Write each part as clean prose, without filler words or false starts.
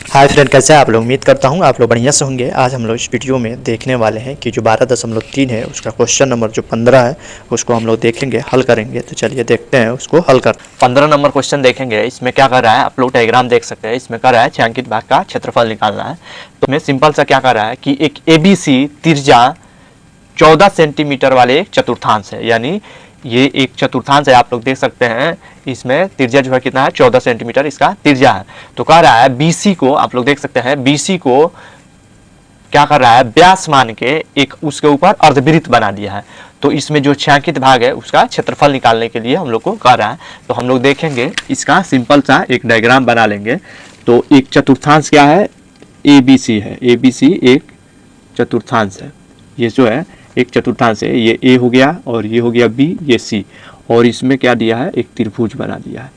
Hi friend, कैसे हैं आप लोग। उम्मीद करता हूँ आप लोग बढ़िया से होंगे। आज हम लोग इस वीडियो में देखने वाले हैं कि जो 12.3 है उसका क्वेश्चन नंबर जो 15 है उसको हम लोग देखेंगे, हल करेंगे। तो चलिए देखते हैं उसको हल कर। 15 नंबर क्वेश्चन देखेंगे। इसमें क्या कर रहा है, आप लोग डायग्राम देख सकते हैं। इसमें कर रहा है छायांकित भाग का क्षेत्रफल निकालना है। तो इसमें सिंपल सा क्या कर रहा है कि एक ABC त्रिज्या 14 सेंटीमीटर वाले एक चतुर्थांश है, यानी ये एक चतुर्थांश है। आप लोग देख सकते हैं इसमें त्रिज्या जो है कितना है, 14 सेंटीमीटर इसका त्रिज्या है। तो कह रहा है BC को, आप लोग देख सकते हैं BC को क्या कर रहा है, व्यास मान के एक उसके ऊपर अर्धवृत्त बना दिया है। तो इसमें जो छायांकित भाग है उसका क्षेत्रफल निकालने के लिए हम लोग को कह रहा है। तो हम लोग देखेंगे इसका सिंपल सा एक डायग्राम बना लेंगे। तो एक चतुर्थांश क्या है, ABC है। ABC एक चतुर्थांश है। ये जो है एक चतुर्थांश है, ये A हो गया और ये हो गया B, ये C, और इसमें क्या दिया है, एक त्रिभुज बना दिया है,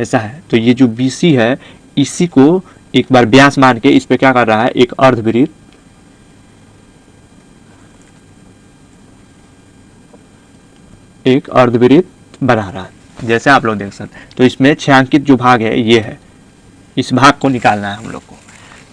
ऐसा है। तो ये जो BC है इसी को एक बार व्यास मान के इस पे क्या कर रहा है, एक अर्धवृत्त बना रहा है, जैसे आप लोग देख सकते हैं। तो इसमें छायांकित जो भाग है ये है, इस भाग को निकालना है हम लोग को।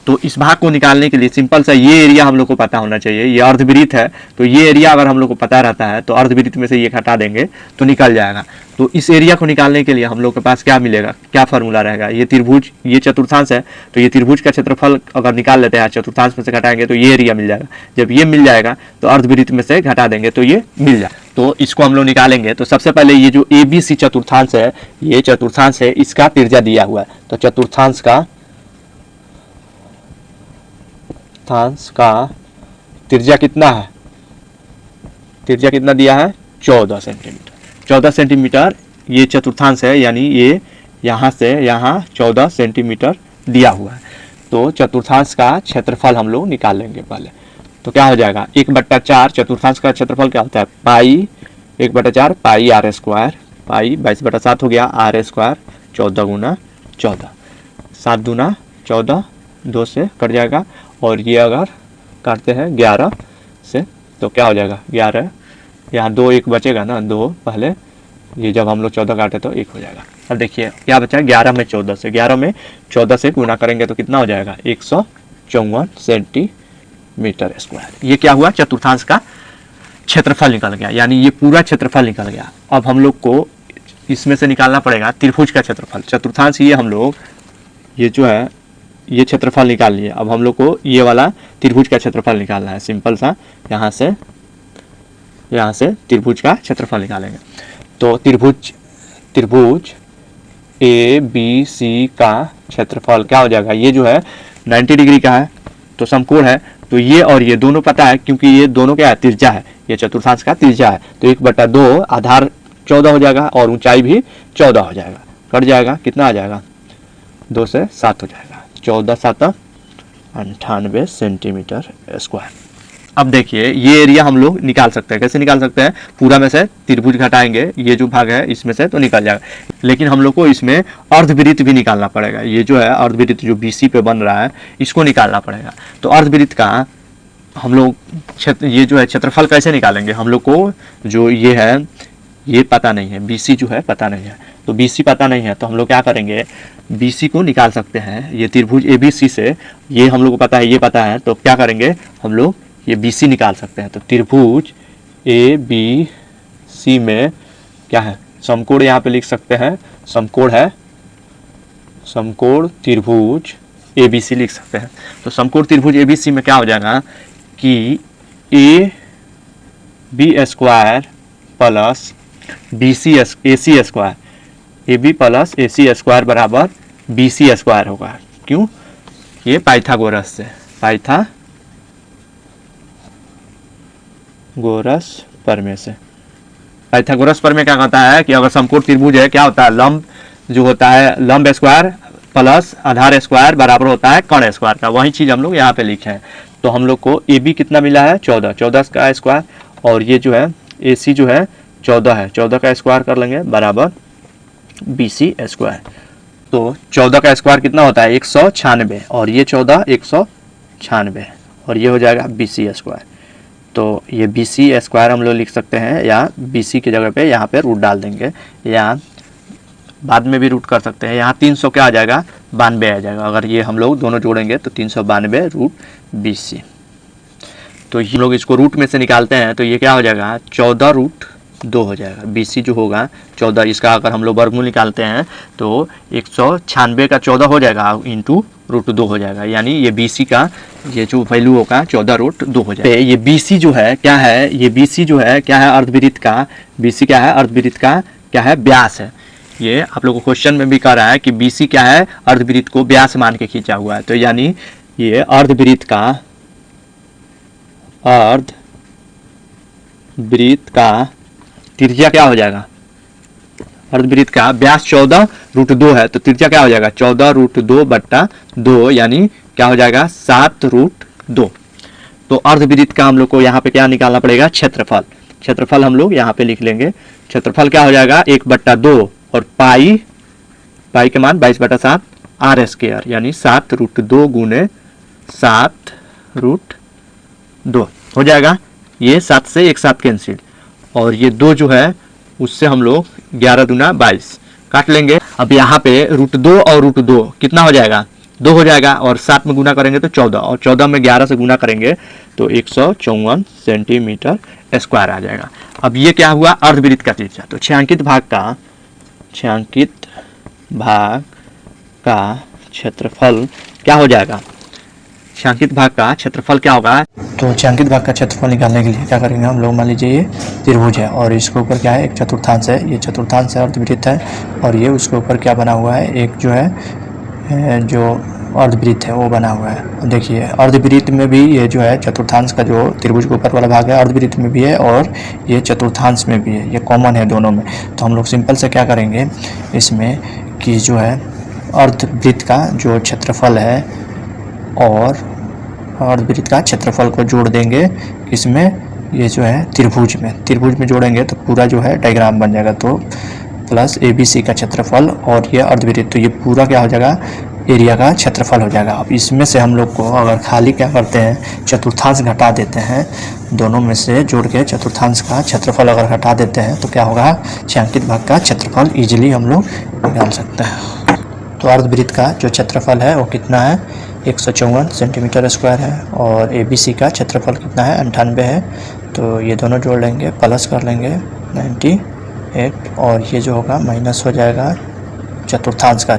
तो इस भाग को निकालने के लिए सिंपल सा ये एरिया हम लोग को पता होना चाहिए। ये अर्धवृत्त है, तो ये एरिया अगर हम लोग को पता रहता है तो अर्धवृत्त में से ये हटा देंगे तो निकल जाएगा। तो इस एरिया को निकालने के लिए हम लोग के पास क्या मिलेगा, क्या फार्मूला रहेगा, ये त्रिभुज, ये चतुर्थांश है तो ये त्रिभुज का क्षेत्रफल अगर निकाल लेते हैं, चतुर्थांश में से घटाएंगे तो ये एरिया मिल जाएगा। जब ये मिल जाएगा तो अर्धवृत्त में से घटा देंगे तो ये मिल जाएगा। तो इसको हम लोग निकालेंगे। तो सबसे पहले ये जो ABC चतुर्थांश है, ये चतुर्थांश है, इसका त्रिज्या दिया हुआ है। तो चतुर्थांश का त्रिज्या कितना है, त्रिज्या कितना दिया है, 14 सेंटीमीटर। 14 सेंटीमीटर ये चतुर्थांश है, यानी ये यहाँ से यहाँ 14 सेंटीमीटर दिया हुआ है। तो चतुर्थांश का क्षेत्रफल हम लोग निकाल लेंगे पहले। तो क्या हो जाएगा, 1/4, चतुर्थांश का क्षेत्रफल क्या होता है, पाई 1/4 पाई R स्क्वायर, पाई 22/7 हो गया, R स्क्वायर 14 गुना 14, 7 दूना 14, 2 से कट जाएगा, और ये अगर काटते हैं 11 से तो क्या हो जाएगा, 11, यहाँ 2 1 बचेगा ना, 2 पहले, ये जब हम लोग 14 काटे तो 1 हो जाएगा। अब देखिए क्या बचा, 11 में 14 से, 11 में 14 से गुना करेंगे तो कितना हो जाएगा, 154 सेंटीमीटर स्क्वायर। ये क्या हुआ, चतुर्थांश का क्षेत्रफल निकल गया, यानी ये पूरा क्षेत्रफल निकल गया। अब हम लोग को इसमें से निकालना पड़ेगा त्रिभुज का क्षेत्रफल। चतुर्थांश ये हम लोग ये जो है ये क्षेत्रफल निकाल लिए। अब हम लोग को ये वाला त्रिभुज का क्षेत्रफल निकालना है। सिंपल सा यहाँ से त्रिभुज का क्षेत्रफल निकालेंगे। तो त्रिभुज ABC का क्षेत्रफल क्या हो जाएगा, ये जो है 90 डिग्री का है तो समकोण है। तो ये और ये दोनों पता है, क्योंकि ये दोनों क्या है, त्रिज्या है, ये चतुर्थांश का त्रिज्या है। तो 1/2 आधार 14 हो जाएगा और ऊंचाई भी 14 हो जाएगा, कट जाएगा, कितना आ जाएगा, 2 से 7 हो जाएगा, 14 7 98 सेंटीमीटर स्क्वायर। अब देखिए ये एरिया हम लोग निकाल सकते हैं। कैसे निकाल सकते हैं, पूरा में से त्रिभुज घटाएंगे, ये जो भाग है इसमें से तो निकल जाएगा। लेकिन हम लोग को इसमें अर्धवृत्त भी निकालना पड़ेगा। ये जो है अर्धवृत्त जो BC पे बन रहा है इसको निकालना पड़ेगा। तो अर्धवृत्त का हम लोग ये जो है क्षेत्रफल कैसे निकालेंगे, हम लोग को जो ये है ये पता नहीं है, BC जो है पता नहीं है। तो BC पता नहीं है तो हम लोग क्या करेंगे, BC को निकाल सकते हैं। ये त्रिभुज ABC से ये हम लोग को पता है, ये पता है, तो क्या करेंगे हम लोग ये BC निकाल सकते हैं। तो त्रिभुज ABC में क्या है, समकोण यहाँ पे लिख सकते हैं, समकोण है, समकोण त्रिभुज ABC लिख सकते हैं। तो समकोण त्रिभुज ABC में क्या हो जाएगा कि AB square plus AC square, AB plus AC square बराबर BC स्क्वायर होगा। क्यों, ये पाइथागोरस से, पाइथागोरस प्रमेय से। पाइथागोरस प्रमेय क्या कहता है कि अगर समकोण त्रिभुज है, क्या होता है, लंब जो होता है, लंब स्क्वायर प्लस आधार स्क्वायर बराबर होता है कर्ण स्क्वायर का। वही चीज़ हम लोग यहाँ पे लिखे हैं। तो हम लोग को AB कितना मिला है, 14 का स्क्वायर, और ये जो है AC जो है 14 है, 14 का स्क्वायर कर लेंगे बराबर BC स्क्वायर। तो 14 का स्क्वायर कितना होता है, 196, और ये 14 196, और ये हो जाएगा BC स्क्वायर। तो ये BC स्क्वायर हम लोग लिख सकते हैं, या BC की जगह पे यहाँ पे रूट डाल देंगे, या बाद में भी रूट कर सकते हैं। यहाँ 300 क्या आ जाएगा, 92 आ जाएगा। अगर ये हम लोग दोनों जोड़ेंगे तो 392 रूट 20 तो हम लोग इसको रूट में से निकालते हैं तो ये क्या हो जाएगा, 14 रूट 2 हो जाएगा। 20 जो होगा 14, इसका अगर हम लोग वर्गमूल निकालते हैं तो 196 का 14 हो जाएगा इंटू रूट 2 हो जाएगा, यानी ये BC का ये जो वैल्यू होगा 14 रूट 2 हो जाएगा। ये BC जो है क्या है, ये BC जो है क्या है, अर्धवृत्त का BC क्या है, अर्धवृत्त का क्या है, व्यास है। ये आप लोगों को क्वेश्चन में भी कह रहा है कि BC क्या है, अर्धवृत्त को व्यास मान के खींचा हुआ है। तो यानी ये अर्धवृत्त का त्रिज्या क्या हो जाएगा, अर्धवृत्त का व्यास 14 रूट 2 है तो त्रिज्या क्या हो जाएगा, 14 रूट 2 बट्टा 2 यानी क्या हो जाएगा, 7 रूट 2। तो अर्धवृत्त का हम लोग को यहाँ पे क्या निकालना पड़ेगा, क्षेत्रफल। क्षेत्रफल हम लोग यहाँ पे लिख लेंगे। क्षेत्रफल क्या हो जाएगा, 1/2 और पाई के मान 22/7 आर स्क्वायर यानी 7 रूट 2 गुने 7 रूट 2 हो जाएगा। ये 7 से एक साथ कैंसिल और ये 2 जो है उससे हम लोग 11 दूना 22 काट लेंगे। अब यहाँ पे रूट 2 और रूट 2 कितना हो जाएगा, 2 हो जाएगा और 7 में गुना करेंगे तो 14 और 14 में 11 से गुना करेंगे तो 154 सेंटीमीटर स्क्वायर आ जाएगा। अब ये क्या हुआ, अर्धवृत्त का त्रिज्या। तो छायांकित भाग का क्षेत्रफल क्या हो जाएगा, छायांकित भाग का क्षेत्रफल क्या होगा। तो छायांकित भाग का क्षेत्रफल निकालने के लिए क्या करेंगे हम लोग, मान लीजिए ये त्रिभुज है और इसके ऊपर क्या है, एक चतुर्थांश है, ये चतुर्थांश है, अर्धवृत्त है और ये उसके ऊपर क्या बना हुआ है, एक जो है जो अर्धवृत्त है वो बना हुआ है। देखिए अर्धवृत्त में भी ये जो है चतुर्थांश का जो त्रिभुज के ऊपर वाला भाग है अर्धवृत्त में भी है और ये चतुर्थांश में भी है, ये कॉमन है दोनों में। तो हम लोग सिंपल से क्या करेंगे इसमें कि जो है अर्धवृत्त का जो क्षेत्रफल है और अर्धवृत्त का क्षेत्रफल को जोड़ देंगे इसमें, ये जो है त्रिभुज में जोड़ेंगे तो पूरा जो है डायग्राम बन जाएगा। तो प्लस ABC का क्षेत्रफल और ये अर्धवृत्त, तो ये पूरा क्या हो जाएगा, एरिया का क्षेत्रफल हो जाएगा। अब इसमें से हम लोग को अगर खाली क्या करते हैं, चतुर्थांश घटा देते हैं, दोनों में से जोड़ के चतुर्थांश का क्षेत्रफल अगर घटा देते हैं तो क्या होगा, छायांकित भाग का क्षेत्रफल ईजिली हम लोग निकाल सकते हैं। तो अर्धवृत्त का जो क्षेत्रफल है वो कितना है, 154 सेंटीमीटर स्क्वायर है और ABC का क्षेत्रफल कितना है, 98 है। तो ये दोनों जोड़ लेंगे, प्लस कर लेंगे 98 और ये जो होगा माइनस हो जाएगा चतुर्थांश का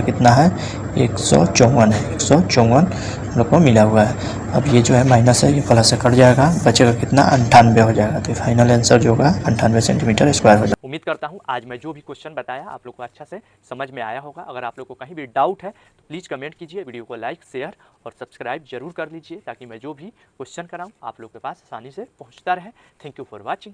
कितना है, 154 है, 154 हम लोग को मिला हुआ है। अब ये जो है माइनस है, ये प्लस से कट जाएगा, बचेगा कितना, 98 हो जाएगा। तो फाइनल आंसर जो होगा 98 सेंटीमीटर स्क्वायर हो जाएगा। उम्मीद करता हूँ आज मैं जो भी क्वेश्चन बताया आप लोग को अच्छा से समझ में आया होगा। अगर आप लोग को कहीं भी डाउट है तो प्लीज़ कमेंट कीजिए, वीडियो को लाइक शेयर और सब्सक्राइब जरूर कर लीजिए ताकि मैं जो भी क्वेश्चन कराऊँ आप लोग के पास आसानी से पहुँचता रहे। Thank you for watching.